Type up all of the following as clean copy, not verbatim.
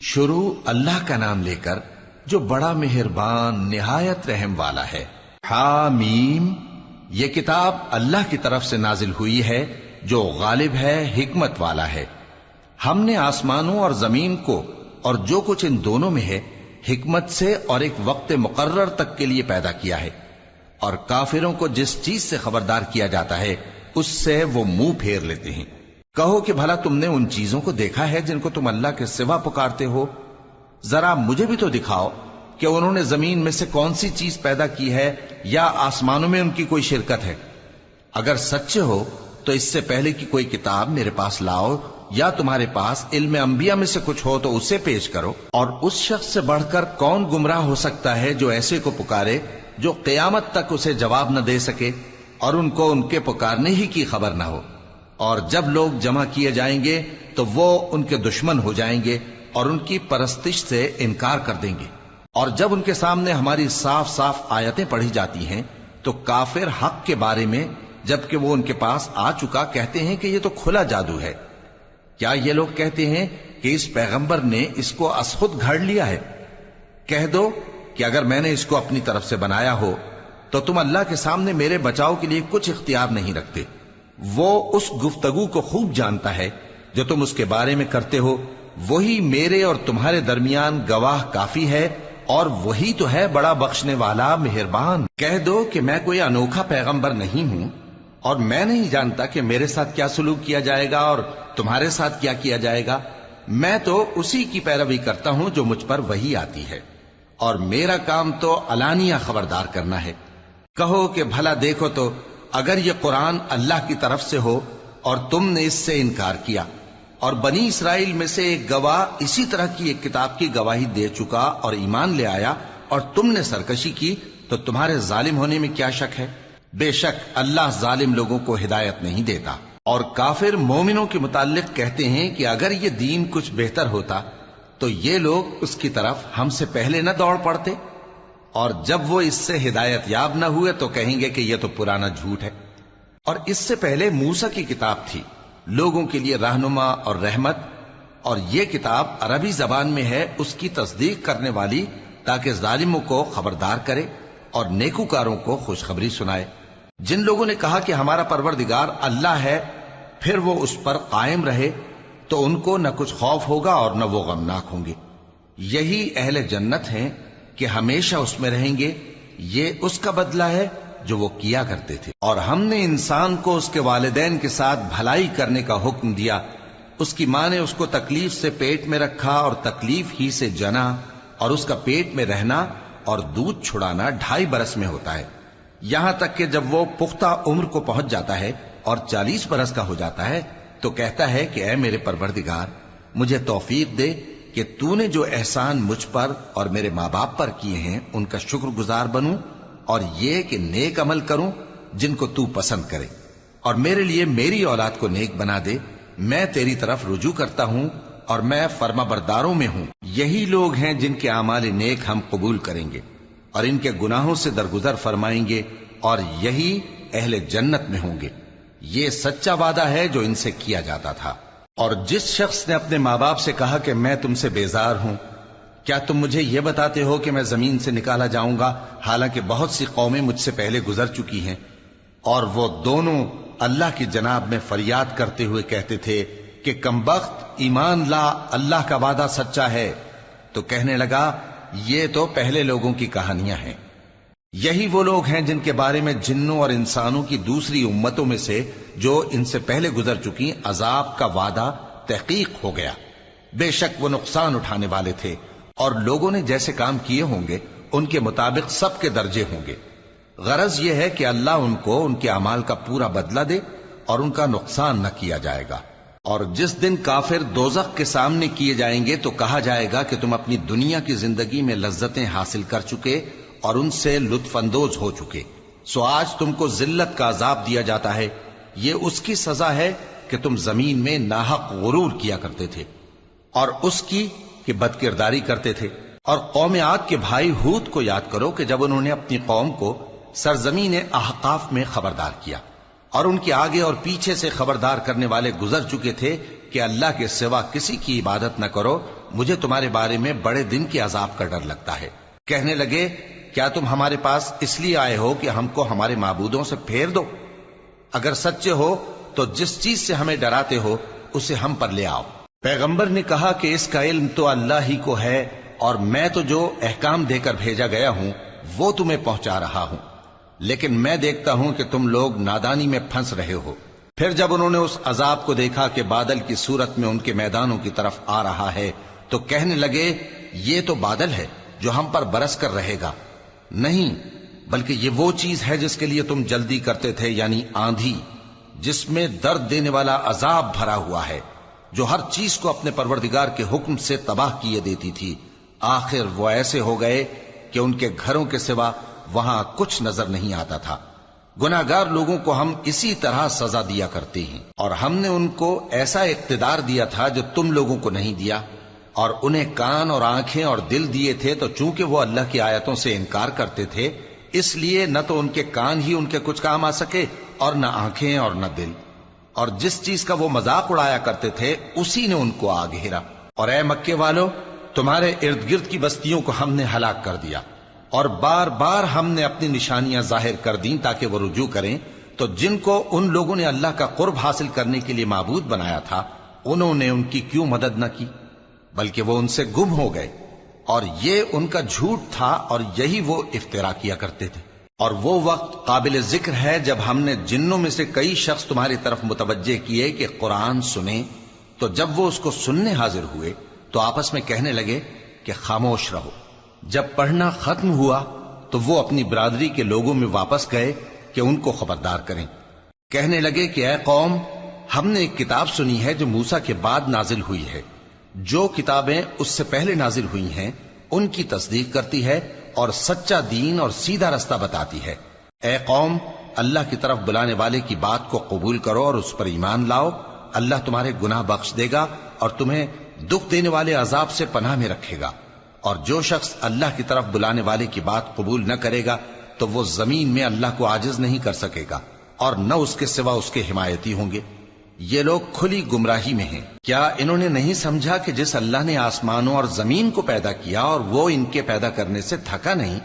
شروع اللہ کا نام لے کر جو بڑا مہربان نہایت رحم والا ہے۔ حامیم، یہ کتاب اللہ کی طرف سے نازل ہوئی ہے جو غالب ہے، حکمت والا ہے۔ ہم نے آسمانوں اور زمین کو اور جو کچھ ان دونوں میں ہے حکمت سے اور ایک وقت مقرر تک کے لیے پیدا کیا ہے، اور کافروں کو جس چیز سے خبردار کیا جاتا ہے اس سے وہ منہ پھیر لیتے ہیں۔ کہو کہ بھلا تم نے ان چیزوں کو دیکھا ہے جن کو تم اللہ کے سوا پکارتے ہو؟ ذرا مجھے بھی تو دکھاؤ کہ انہوں نے زمین میں سے کون سی چیز پیدا کی ہے یا آسمانوں میں ان کی کوئی شرکت ہے؟ اگر سچے ہو تو اس سے پہلے کی کوئی کتاب میرے پاس لاؤ، یا تمہارے پاس علم انبیاء میں سے کچھ ہو تو اسے پیش کرو۔ اور اس شخص سے بڑھ کر کون گمراہ ہو سکتا ہے جو ایسے کو پکارے جو قیامت تک اسے جواب نہ دے سکے اور ان کو ان کے پکارنے ہی کی خبر نہ ہو۔ اور جب لوگ جمع کیے جائیں گے تو وہ ان کے دشمن ہو جائیں گے اور ان کی پرستش سے انکار کر دیں گے۔ اور جب ان کے سامنے ہماری صاف صاف آیتیں پڑھی جاتی ہیں تو کافر حق کے بارے میں جبکہ وہ ان کے پاس آ چکا کہتے ہیں کہ یہ تو کھلا جادو ہے۔ کیا یہ لوگ کہتے ہیں کہ اس پیغمبر نے اس کو از خود گھڑ لیا ہے؟ کہہ دو کہ اگر میں نے اس کو اپنی طرف سے بنایا ہو تو تم اللہ کے سامنے میرے بچاؤ کے لیے کچھ اختیار نہیں رکھتے۔ وہ اس گفتگو کو خوب جانتا ہے جو تم اس کے بارے میں کرتے ہو، وہی میرے اور تمہارے درمیان گواہ کافی ہے، اور وہی تو ہے بڑا بخشنے والا مہربان۔ کہہ دو کہ میں کوئی انوکھا پیغمبر نہیں ہوں، اور میں نہیں جانتا کہ میرے ساتھ کیا سلوک کیا جائے گا اور تمہارے ساتھ کیا کیا جائے گا۔ میں تو اسی کی پیروی کرتا ہوں جو مجھ پر وحی آتی ہے، اور میرا کام تو علانیہ خبردار کرنا ہے۔ کہو کہ بھلا دیکھو تو اگر یہ قرآن اللہ کی طرف سے ہو اور تم نے اس سے انکار کیا، اور بنی اسرائیل میں سے ایک گواہ اسی طرح کی ایک کتاب کی گواہی دے چکا اور ایمان لے آیا، اور تم نے سرکشی کی، تو تمہارے ظالم ہونے میں کیا شک ہے؟ بے شک اللہ ظالم لوگوں کو ہدایت نہیں دیتا۔ اور کافر مومنوں کے متعلق کہتے ہیں کہ اگر یہ دین کچھ بہتر ہوتا تو یہ لوگ اس کی طرف ہم سے پہلے نہ دوڑ پڑتے، اور جب وہ اس سے ہدایت یاب نہ ہوئے تو کہیں گے کہ یہ تو پرانا جھوٹ ہے۔ اور اس سے پہلے موسیٰ کی کتاب تھی، لوگوں کے لیے رہنما اور رحمت، اور یہ کتاب عربی زبان میں ہے اس کی تصدیق کرنے والی، تاکہ ظالموں کو خبردار کرے اور نیکوکاروں کو خوشخبری سنائے۔ جن لوگوں نے کہا کہ ہمارا پروردگار اللہ ہے، پھر وہ اس پر قائم رہے تو ان کو نہ کچھ خوف ہوگا اور نہ وہ غمناک ہوں گے۔ یہی اہل جنت ہیں کہ ہمیشہ اس میں رہیں گے، یہ اس کا بدلہ ہے جو وہ کیا کرتے تھے۔ اور ہم نے انسان کو اس کے والدین کے ساتھ بھلائی کرنے کا حکم دیا۔ اس کی ماں نے اس کو تکلیف سے پیٹ میں رکھا اور تکلیف ہی سے جنا، اور اس کا پیٹ میں رہنا اور دودھ چھڑانا 2.5 برس میں ہوتا ہے، یہاں تک کہ جب وہ پختہ عمر کو پہنچ جاتا ہے اور 40 برس کا ہو جاتا ہے تو کہتا ہے کہ اے میرے پروردگار، مجھے توفیق دے کہ تو نے جو احسان مجھ پر اور میرے ماں باپ پر کیے ہیں ان کا شکر گزار بنوں، اور یہ کہ نیک عمل کروں جن کو تو پسند کرے، اور میرے لیے میری اولاد کو نیک بنا دے۔ میں تیری طرف رجوع کرتا ہوں اور میں فرما برداروں میں ہوں۔ یہی لوگ ہیں جن کے اعمال نیک ہم قبول کریں گے اور ان کے گناہوں سے درگزر فرمائیں گے، اور یہی اہل جنت میں ہوں گے۔ یہ سچا وعدہ ہے جو ان سے کیا جاتا تھا۔ اور جس شخص نے اپنے ماں باپ سے کہا کہ میں تم سے بیزار ہوں، کیا تم مجھے یہ بتاتے ہو کہ میں زمین سے نکالا جاؤں گا، حالانکہ بہت سی قومیں مجھ سے پہلے گزر چکی ہیں؟ اور وہ دونوں اللہ کی جناب میں فریاد کرتے ہوئے کہتے تھے کہ کمبخت، ایمان لا، اللہ کا وعدہ سچا ہے۔ تو کہنے لگا یہ تو پہلے لوگوں کی کہانیاں ہیں۔ یہی وہ لوگ ہیں جن کے بارے میں جنوں اور انسانوں کی دوسری امتوں میں سے جو ان سے پہلے گزر چکی عذاب کا وعدہ تحقیق ہو گیا۔ بے شک وہ نقصان اٹھانے والے تھے، اور لوگوں نے جیسے کام کیے ہوں گے ان کے مطابق سب کے درجے ہوں گے۔ غرض یہ ہے کہ اللہ ان کو ان کے اعمال کا پورا بدلہ دے اور ان کا نقصان نہ کیا جائے گا۔ اور جس دن کافر دوزخ کے سامنے کیے جائیں گے تو کہا جائے گا کہ تم اپنی دنیا کی زندگی میں لذتیں حاصل کر چکے اور ان سے لطف اندوز ہو چکے، سو آج تم کو ذلت کا عذاب دیا جاتا ہے۔ یہ اس کی سزا ہے کہ تم زمین میں ناحق غرور کیا کرتے تھے، اور اس کی کہ بد کرداری کرتے تھے۔ اور قوم عاد کے بھائی ہود کو یاد کرو کہ جب انہوں نے اپنی قوم کو سرزمین احقاف میں خبردار کیا، اور ان کے آگے اور پیچھے سے خبردار کرنے والے گزر چکے تھے کہ اللہ کے سوا کسی کی عبادت نہ کرو، مجھے تمہارے بارے میں بڑے دن کے عذاب کا ڈر لگتا ہے۔ کہنے لگے کیا تم ہمارے پاس اس لیے آئے ہو کہ ہم کو ہمارے معبودوں سے پھیر دو؟ اگر سچے ہو تو جس چیز سے ہمیں ڈراتے ہو اسے ہم پر لے آؤ۔ پیغمبر نے کہا کہ اس کا علم تو اللہ ہی کو ہے، اور میں تو جو احکام دے کر بھیجا گیا ہوں وہ تمہیں پہنچا رہا ہوں، لیکن میں دیکھتا ہوں کہ تم لوگ نادانی میں پھنس رہے ہو۔ پھر جب انہوں نے اس عذاب کو دیکھا کہ بادل کی صورت میں ان کے میدانوں کی طرف آ رہا ہے تو کہنے لگے یہ تو بادل ہے جو ہم پر برس کر رہے گا۔ نہیں، بلکہ یہ وہ چیز ہے جس کے لیے تم جلدی کرتے تھے، یعنی آندھی، جس میں درد دینے والا عذاب بھرا ہوا ہے، جو ہر چیز کو اپنے پروردگار کے حکم سے تباہ کیے دیتی تھی۔ آخر وہ ایسے ہو گئے کہ ان کے گھروں کے سوا وہاں کچھ نظر نہیں آتا تھا۔ گناہگار لوگوں کو ہم اسی طرح سزا دیا کرتے ہیں، اور ہم نے ان کو ایسا اقتدار دیا تھا جو تم لوگوں کو نہیں دیا، اور انہیں کان اور آنکھیں اور دل دیے تھے، تو چونکہ وہ اللہ کی آیتوں سے انکار کرتے تھے اس لیے نہ تو ان کے کان ہی ان کے کچھ کام آ سکے اور نہ آنکھیں اور نہ دل، اور جس چیز کا وہ مذاق اڑایا کرتے تھے اسی نے ان کو آ گھیرا۔ اور اے مکے والو، تمہارے ارد گرد کی بستیوں کو ہم نے ہلاک کر دیا، اور بار بار ہم نے اپنی نشانیاں ظاہر کر دیں تاکہ وہ رجوع کریں، تو جن کو ان لوگوں نے اللہ کا قرب حاصل کرنے کے لیے معبود بنایا تھا انہوں نے ان کی کیوں مدد نہ کی، بلکہ وہ ان سے گم ہو گئے، اور یہ ان کا جھوٹ تھا اور یہی وہ افترا کیا کرتے تھے۔ اور وہ وقت قابل ذکر ہے جب ہم نے جنوں میں سے کئی شخص تمہاری طرف متوجہ کیے کہ قرآن سنیں، تو جب وہ اس کو سننے حاضر ہوئے تو آپس میں کہنے لگے کہ خاموش رہو۔ جب پڑھنا ختم ہوا تو وہ اپنی برادری کے لوگوں میں واپس گئے کہ ان کو خبردار کریں۔ کہنے لگے کہ اے قوم، ہم نے ایک کتاب سنی ہے جو موسیٰ کے بعد نازل ہوئی ہے، جو کتابیں اس سے پہلے نازل ہوئی ہیں ان کی تصدیق کرتی ہے اور سچا دین اور سیدھا رستہ بتاتی ہے۔ اے قوم، اللہ کی طرف بلانے والے کی بات کو قبول کرو اور اس پر ایمان لاؤ، اللہ تمہارے گناہ بخش دے گا اور تمہیں دکھ دینے والے عذاب سے پناہ میں رکھے گا۔ اور جو شخص اللہ کی طرف بلانے والے کی بات قبول نہ کرے گا تو وہ زمین میں اللہ کو عاجز نہیں کر سکے گا، اور نہ اس کے سوا اس کے حمایتی ہوں گے۔ یہ لوگ کھلی گمراہی میں ہیں۔ کیا انہوں نے نہیں سمجھا کہ جس اللہ نے آسمانوں اور زمین کو پیدا کیا اور وہ ان کے پیدا کرنے سے تھکا نہیں،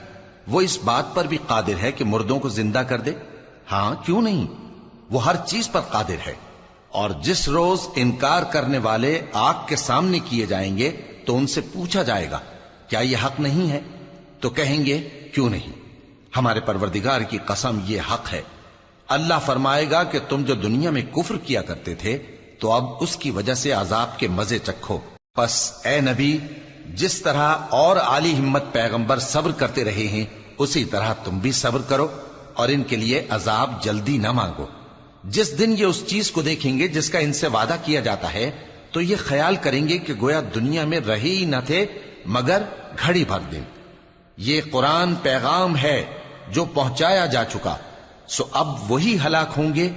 وہ اس بات پر بھی قادر ہے کہ مردوں کو زندہ کر دے؟ ہاں، کیوں نہیں، وہ ہر چیز پر قادر ہے۔ اور جس روز انکار کرنے والے آگ کے سامنے کیے جائیں گے تو ان سے پوچھا جائے گا کیا یہ حق نہیں ہے؟ تو کہیں گے کیوں نہیں، ہمارے پروردگار کی قسم یہ حق ہے۔ اللہ فرمائے گا کہ تم جو دنیا میں کفر کیا کرتے تھے تو اب اس کی وجہ سے عذاب کے مزے چکھو۔ پس اے نبی، جس طرح اور عالی ہمت پیغمبر صبر کرتے رہے ہیں اسی طرح تم بھی صبر کرو، اور ان کے لیے عذاب جلدی نہ مانگو۔ جس دن یہ اس چیز کو دیکھیں گے جس کا ان سے وعدہ کیا جاتا ہے تو یہ خیال کریں گے کہ گویا دنیا میں رہے ہی نہ تھے مگر گھڑی بھر دن۔ یہ قرآن پیغام ہے جو پہنچایا جا چکا، سو اب وہی ہلاک ہوں گے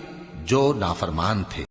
جو نافرمان تھے۔